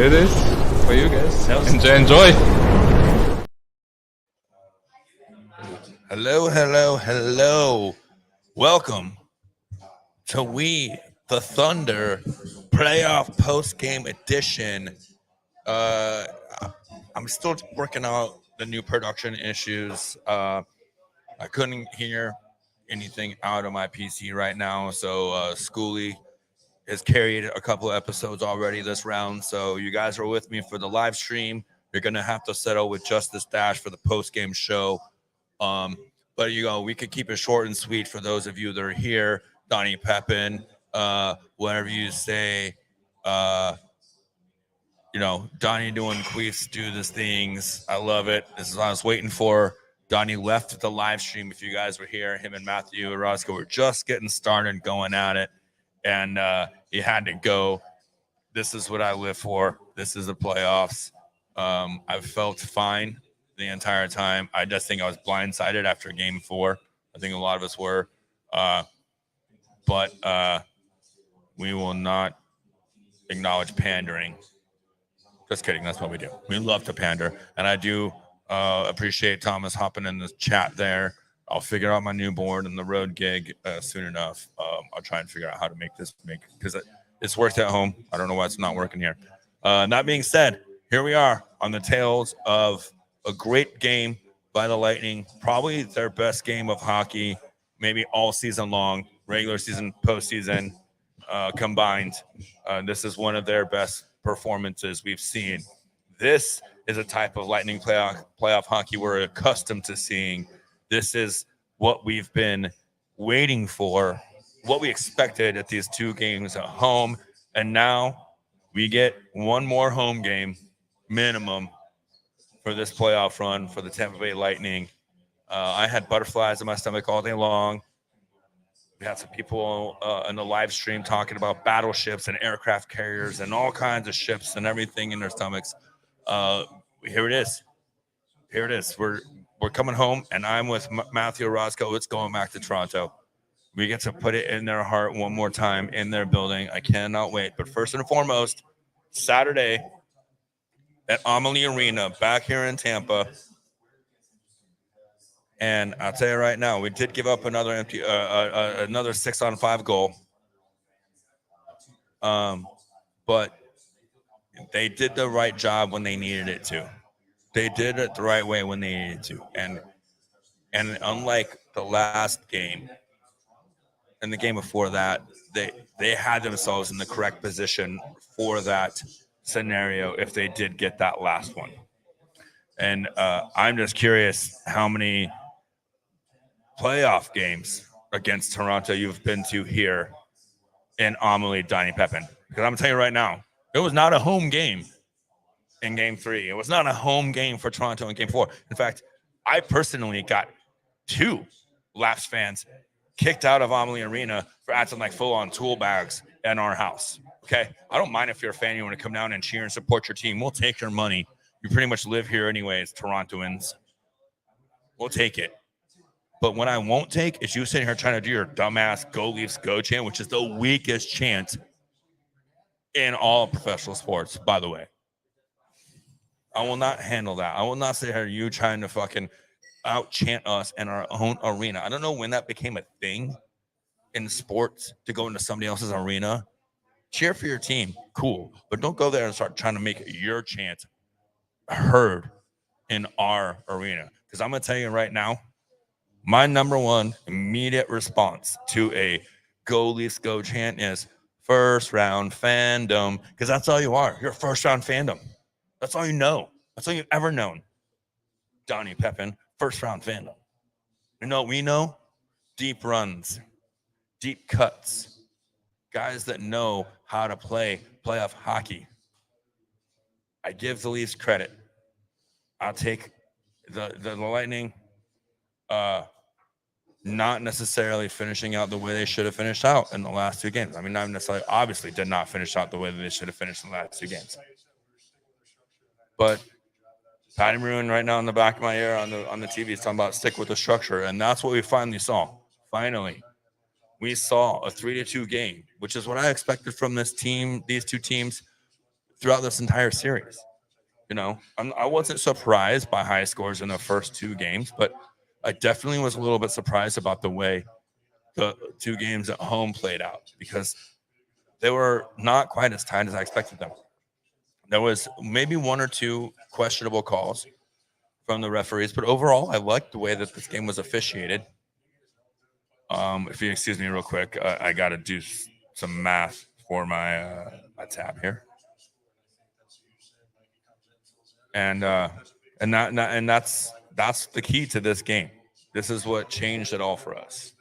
Here it is for you guys. Enjoy. Hello. Welcome to We the Thunder playoff post game edition. Uh, I'm still working out the new production issues. I couldn't hear anything out of my PC right now, so Schoolie has carried a couple of episodes already this round. So you guys are with me for the live stream. You're gonna have to settle with Justice Dash for the post game show. Um, but we could keep it short and sweet for those of you that are here. Donnie Pepin, whatever you say, Donnie doing queefs, do these things. I love it. This is what I was waiting for. Donnie left the live stream. If you guys were here, him and Matthew Roscoe were just getting started, going at it, and he had to go. This is what I live for. This is the playoffs. I've felt fine the entire time. I just think I was blindsided after game 4. I think a lot of us were. But we will not acknowledge pandering. Just kidding. That's what we do. We love to pander. And I do appreciate Thomas hopping in the chat there. I'll figure out my new board and the road gig soon enough. I'll try and figure out how to make because it's worked at home. I don't know why it's not working here. That being said, here we are on the tails of a great game by the Lightning, probably their best game of hockey, maybe all season long, regular season, postseason combined. This is one of their best performances we've seen. This is a type of Lightning playoff hockey we're accustomed to seeing. This is what we've been waiting for, what we expected at these 2 games at home, and now we get one more home game minimum for this playoff run for the Tampa Bay Lightning. I had butterflies in my stomach all day long. We had some people in the live stream talking about battleships and aircraft carriers and all kinds of ships and everything in their stomachs. Here it is. We're coming home, and I'm with Matthew Roscoe. It's going back to Toronto. We get to put it in their heart one more time in their building. I cannot wait. But first and foremost, Saturday at Amalie Arena back here in Tampa. And I'll tell you right now, we did give up another 6-on-5 goal. But they did the right job when they needed it to. They did it the right way when they needed to. And unlike the last game and the game before that, they had themselves in the correct position for that scenario if they did get that last one. And I'm just curious how many playoff games against Toronto you've been to here in Amalie Donnie Pepin. Because I'm telling you right now, it was not a home game in game 3. It was not a home game for Toronto in game 4. In fact, I personally got 2 Laps fans kicked out of Amalie Arena for acting like full-on tool bags in our house. Okay? I don't mind if you're a fan, you want to come down and cheer and support your team. We'll take your money. You pretty much live here anyways, Torontoans. We'll take it. But what I won't take is you sitting here trying to do your dumbass Go Leafs Go chant, which is the weakest chant in all professional sports, by the way. I will not handle that. I will not sit here you trying to fucking out chant us in our own arena. I don't know when that became a thing in sports to go into somebody else's arena. Cheer for your team, cool. But don't go there and start trying to make your chant heard in our arena. Because I'm going to tell you right now, my number one immediate response to a Go Leafs Go chant is first round fandom, because that's all you are. You're a first round fandom. That's all you know. That's all you've ever known. Donnie Pepin, first round fandom. You know what we know? Deep runs, deep cuts, guys that know how to play playoff hockey. I give the Leafs credit. I'll take the Lightning not necessarily finishing out the way they should have finished out in the last 2 games. I mean, not necessarily, obviously did not finish out the way that they should have finished in the last 2 games. But Patty Maroon right now in the back of my ear on the TV is talking about stick with the structure, and that's what we finally saw. Finally, we saw a 3-2 game, which is what I expected from this team, these 2 teams. throughout this entire series. You know, I wasn't surprised by high scores in the first 2 games, but I definitely was a little bit surprised about the way the 2 games at home played out because they were not quite as tight as I expected them. There was maybe 1 or 2 questionable calls from the referees, but overall, I liked the way that this game was officiated. If you excuse me real quick, I got to do some math for my tab here, and that's the key to this game. This is what changed it all for us.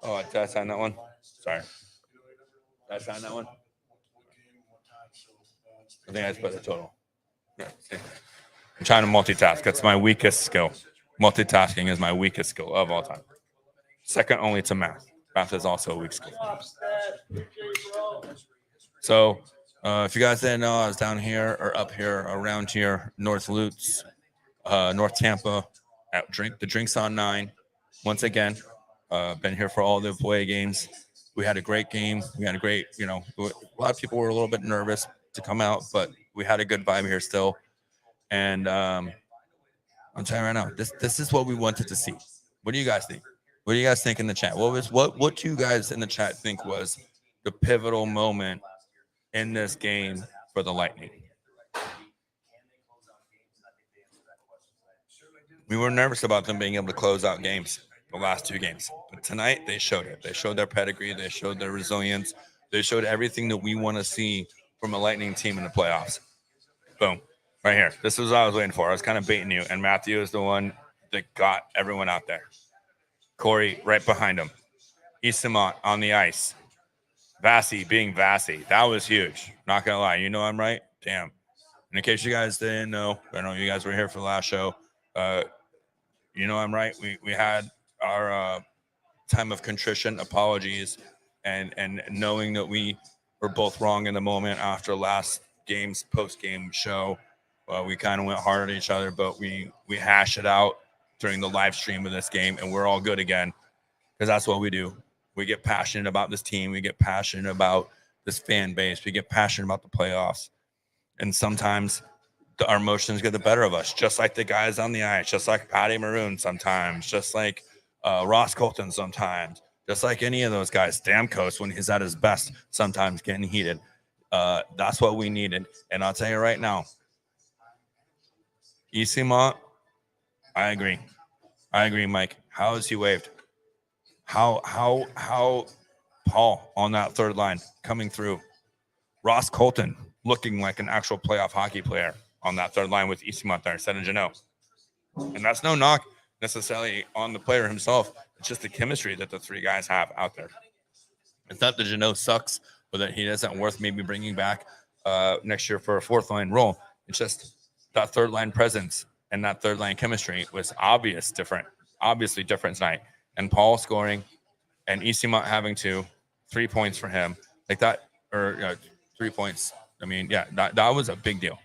Oh, did I sign that one? Sorry, did I sign that one? I think I just put the total. Yeah, see. I'm trying to multitask. That's my weakest skill. Multitasking is my weakest skill of all time. Second only to math. Math is also a weak skill. So, if you guys didn't know, I was down here or up here, around here, North Lutz, North Tampa, at the Drinks on 9. Once again, been here for all the away games. We had a great game. We had a great, a lot of people were a little bit nervous to come out, but we had a good vibe here still. And I'm telling you right now, this is what we wanted to see. What do you guys think? What do you guys think in the chat? What do you guys in the chat think was the pivotal moment in this game for the Lightning? We were nervous about them being able to close out games, the last 2 games. But tonight, they showed it. They showed their pedigree. They showed their resilience. They showed everything that we want to see from a Lightning team in the playoffs. Boom. Right here. This is what I was waiting for. I was kind of baiting you. And Matthew is the one that got everyone out there. Corey right behind him. Eyssimont on the ice. Vasi being Vasi. That was huge. Not going to lie. You know I'm right? Damn. And in case you guys didn't know, I know you guys were here for the last show. You know I'm right. We had our time of contrition, apologies, and knowing that we were both wrong in the moment after last game's post-game show. We kind of went hard at each other, but we hashed it out during the live stream of this game, and we're all good again because that's what we do. We get passionate about this team. We get passionate about this fan base. We get passionate about the playoffs. And sometimes our emotions get the better of us, just like the guys on the ice, just like Patty Maroon sometimes, just like Ross Colton sometimes, just like any of those guys. Stamkos, when he's at his best, sometimes getting heated. That's what we needed. And I'll tell you right now, Eyssimont, I agree, Mike. How is he waived? How Paul on that third line coming through. Ross Colton looking like an actual playoff hockey player on that third line with Eyssimont there instead of Jeannot. And that's no knock necessarily on the player himself. It's just the chemistry that the 3 guys have out there. It's not that Jeannot sucks or that he isn't worth maybe bringing back next year for a 4th line role. It's just that third line presence and that third line chemistry was obviously different tonight. And Paul scoring and Eyssimont having 3 points for him like that, or 3 points. I mean, yeah, that was a big deal.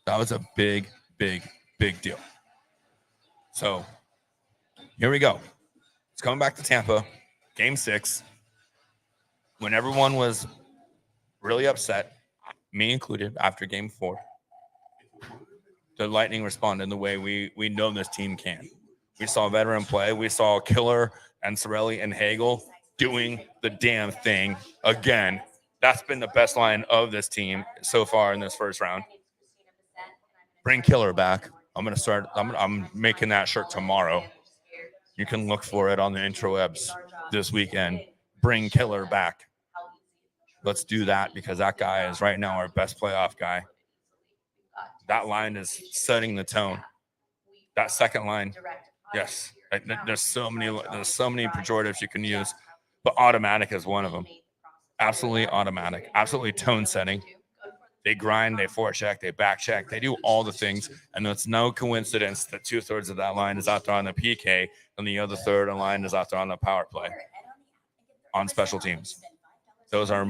That was a big deal. So here we go. It's coming back to Tampa, game 6, when everyone was really upset, me included, after game 4. The Lightning responded in the way we know this team can. We saw veteran play. We saw Killer and Cirelli and Hagel doing the damn thing again. That's been the best line of this team so far in this first round. Bring Killer back. I'm making that shirt tomorrow. You can look for it on the interwebs this weekend. Bring Killer back. Let's do that because that guy is right now our best playoff guy. That line is setting the tone. That second line, yes. There's so many pejoratives you can use, but automatic is one of them. Absolutely automatic. Absolutely tone setting. They grind, they forecheck, they back check, they do all the things, and it's no coincidence that 2/3 of that line is out there on the PK, and the other third of the line is out there on the power play on special teams. Those are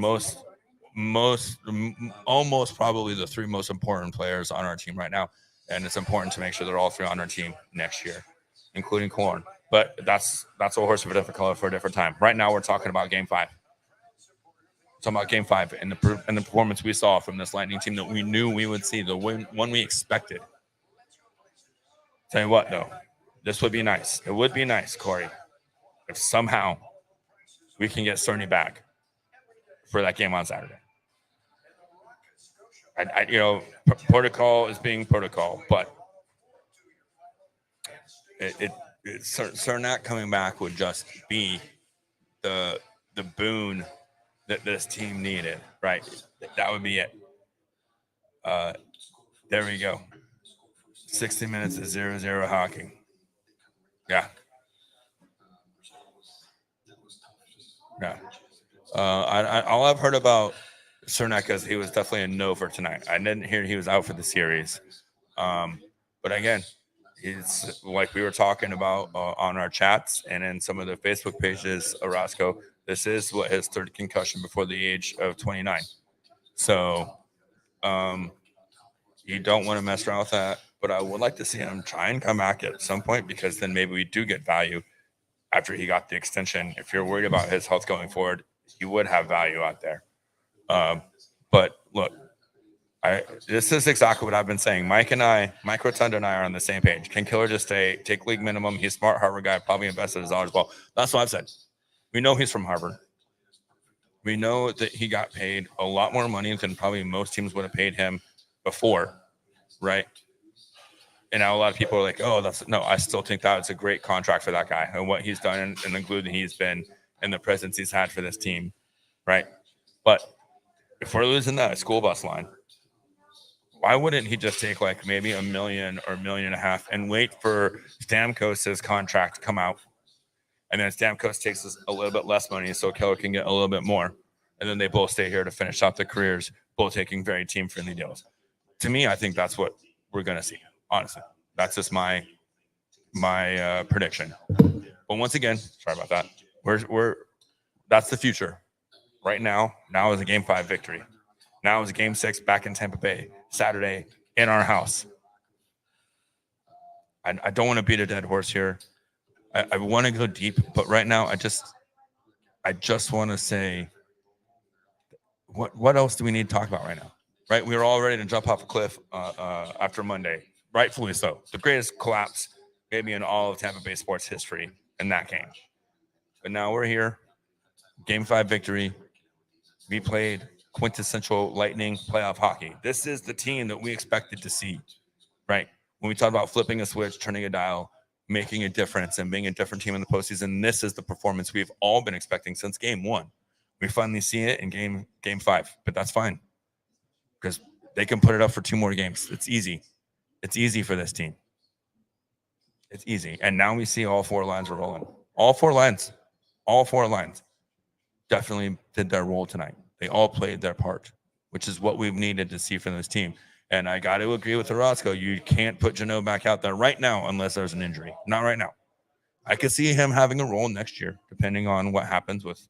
almost probably the 3 most important players on our team right now, and it's important to make sure they're all 3 on our team next year, including Korn. But that's a horse of a different color for a different time. Right now, we're talking about game 5. Talking about Game 5 and the performance we saw from this Lightning team that we knew we would see, the one we expected. Tell you what, though, this would be nice. It would be nice, Corey, if somehow we can get Cerny back for that game on Saturday. Protocol is being protocol, but Cernak coming back would just be the boon that this team needed, right? That would be it. There we go. 60 minutes of 0-0 hockey. Yeah. All I've heard about Cernak is he was definitely a no for tonight. I didn't hear he was out for the series. But again, it's like we were talking about on our chats and in some of the Facebook pages, Orozco, this is what his third concussion before the age of 29. So you don't want to mess around with that. But I would like to see him try and come back at some point, because then maybe we do get value after he got the extension. If you're worried about his health going forward, he would have value out there. But look, this is exactly what I've been saying. Mike Rotunda and I are on the same page. Can Killer just take league minimum? He's a smart Harvard guy, probably invested his dollars well. That's what I've said. We know he's from Harvard. We know that he got paid a lot more money than probably most teams would have paid him before, right? And now a lot of people are like, oh, I still think that's a great contract for that guy and what he's done and the glue that he's been and the presence he's had for this team, right? But if we're losing that school bus line, why wouldn't he just take like maybe $1 million or $1.5 million and wait for Stamkos' contract to come out? And then Stamkos takes a little bit less money so Keller can get a little bit more. And then they both stay here to finish off their careers, both taking very team-friendly deals. To me, I think that's what we're going to see. Honestly, that's just my prediction. But once again, sorry about that. That's the future. Right now is a Game 5 victory. Now is a Game 6 back in Tampa Bay, Saturday in our house. I don't want to beat a dead horse here. I want to go deep, but right now I just want to say, what else do we need to talk about right now? Right, we were all ready to jump off a cliff after Monday. Rightfully so. The greatest collapse maybe in all of Tampa Bay sports history in that game. But now we're here. Game 5 victory. We played quintessential Lightning playoff hockey. This is the team that we expected to see, right? When we talk about flipping a switch, turning a dial, making a difference, and being a different team in the postseason, this is the performance we've all been expecting since Game 1. We finally see it in Game 5, but that's fine because they can put it up for 2 more games. It's easy. It's easy for this team. It's easy. And now we see all 4 lines are rolling. All 4 lines definitely did their role tonight. They all played their part, which is what we've needed to see from this team. And I got to agree with Orozco. You can't put Jeannot back out there right now unless there's an injury. Not right now. I could see him having a role next year, depending on what happens with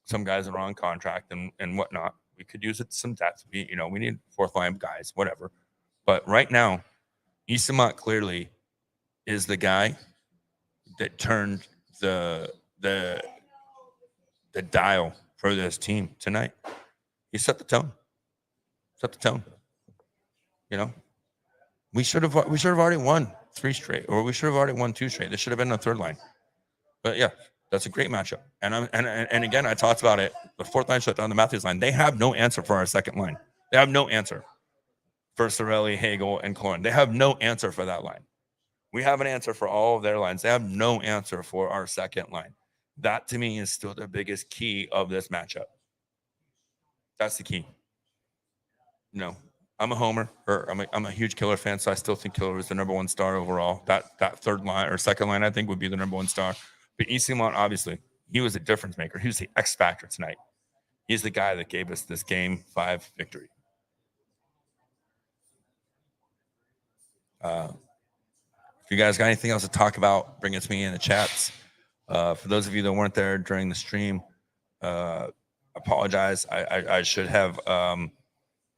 some guys that are on contract and whatnot. We could use it some depth. We need 4th line guys, whatever. But right now, Eyssimont clearly is the guy that turned the dial for this team tonight. He set the tone. We should have already won 3 straight, or we should have already won 2 straight. This should have been the 3rd line. But yeah, that's a great matchup. And again, I talked about it. The 4th line shut down the Matthews line. They have no answer for our 2nd line. They have no answer for Cirelli, Hagel, and Klorin. They have no answer for that line. We have an answer for all of their lines. They have no answer for our 2nd line. That, to me, is still the biggest key of this matchup. That's the key. I'm a homer, or I'm a huge Killer fan, so I still think Killer is the number 1 star overall. That 3rd line or 2nd line, I think, would be the number 1 star. But Eyssimont, obviously, he was a difference maker. He was the X factor tonight. He's the guy that gave us this Game 5 victory. If you guys got anything else to talk about, bring it to me in the chats. For those of you that weren't there during the stream, apologize. I should have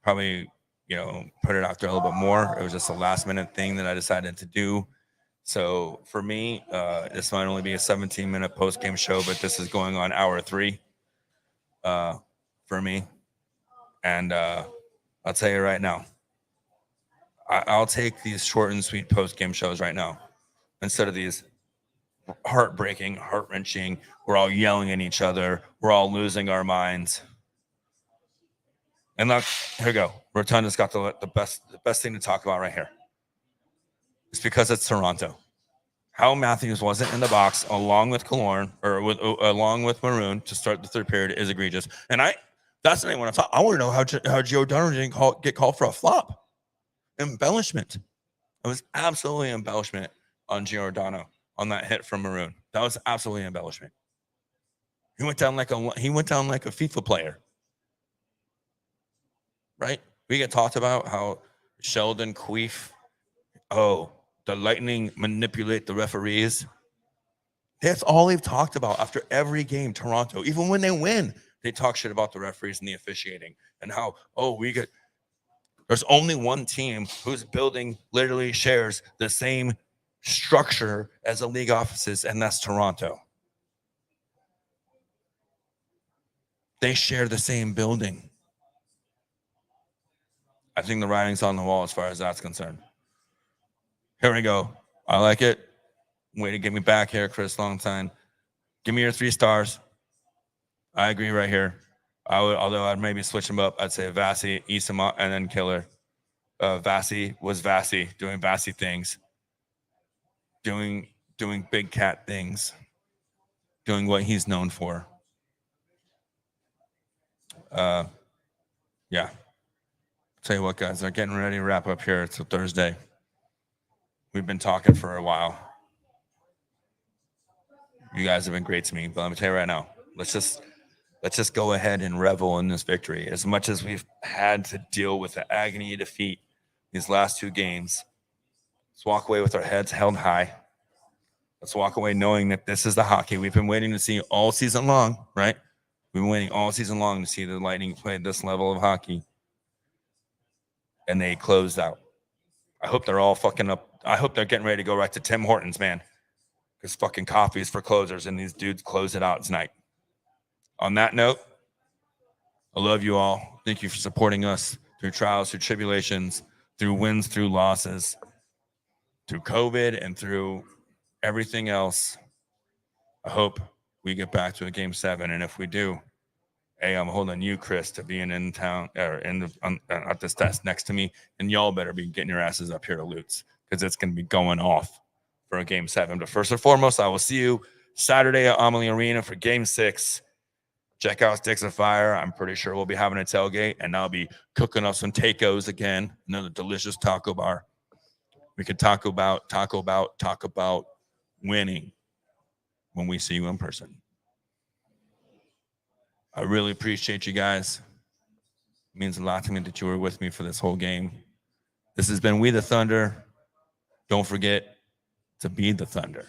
probably put it out there a little bit more. It was just a last minute thing that I decided to do. So for me, this might only be a 17-minute post game show, but this is going on hour 3. for me. And I'll tell you right now, I'll take these short and sweet post-game shows right now instead of these heartbreaking, heart-wrenching. We're all yelling at each other. We're all losing our minds. And look, here we go. Rotunda's got the best thing to talk about right here. It's because it's Toronto. How Matthews wasn't in the box along with Killorn or along with Maroon to start the third period is egregious. And that's the thing when I want to know how Giordano didn't get called for a flop. Embellishment. It was absolutely embellishment on Giordano on that hit from Maroon. That was absolutely embellishment. He went down like a FIFA player. Right? We get talked about how Sheldon Queef, the Lightning manipulate the referees. That's all they've talked about after every game, Toronto. Even when they win, they talk shit about the referees and the officiating and how, there's only one team whose building literally shares the same structure as the league offices, and that's Toronto. They share the same building. I think the writing's on the wall as far as that's concerned. Here we go. I like it. Way to get me back here, Chris Longtime. Give me your 3 stars. I agree right here. Although I'd maybe switch them up. I'd say Vasi, Isama, and then Killer. Vasi was Vasi, doing Vasi things. Doing big cat things. Doing what he's known for. Yeah. Tell you what, guys, they're getting ready to wrap up here. It's a Thursday. We've been talking for a while. You guys have been great to me, but let me tell you right now, let's just go ahead and revel in this victory. As much as we've had to deal with the agony of defeat these last 2 games, let's walk away with our heads held high. Let's walk away knowing that this is the hockey we've been waiting to see all season long, right? We've been waiting all season long to see the Lightning play this level of hockey. And they closed out. I hope they're all fucking up. I hope they're getting ready to go right to Tim Hortons, man. Because fucking coffee is for closers, and these dudes close it out tonight. On that note, I love you all. Thank you for supporting us through trials, through tribulations, through wins, through losses, through COVID, and through everything else. I hope we get back to a Game 7, and if we do, hey, I'm holding you, Chris, to being in town or at this test next to me, and y'all better be getting your asses up here to Lutz because it's going to be going off for a Game 7. But first and foremost, I will see you Saturday at Amalie Arena for Game 6. Check out Sticks of Fire. I'm pretty sure we'll be having a tailgate, and I'll be cooking up some tacos again, another delicious taco bar. We could talk about winning when we see you in person. I really appreciate you guys. It means a lot to me that you were with me for this whole game. This has been We the Thunder. Don't forget to be the Thunder.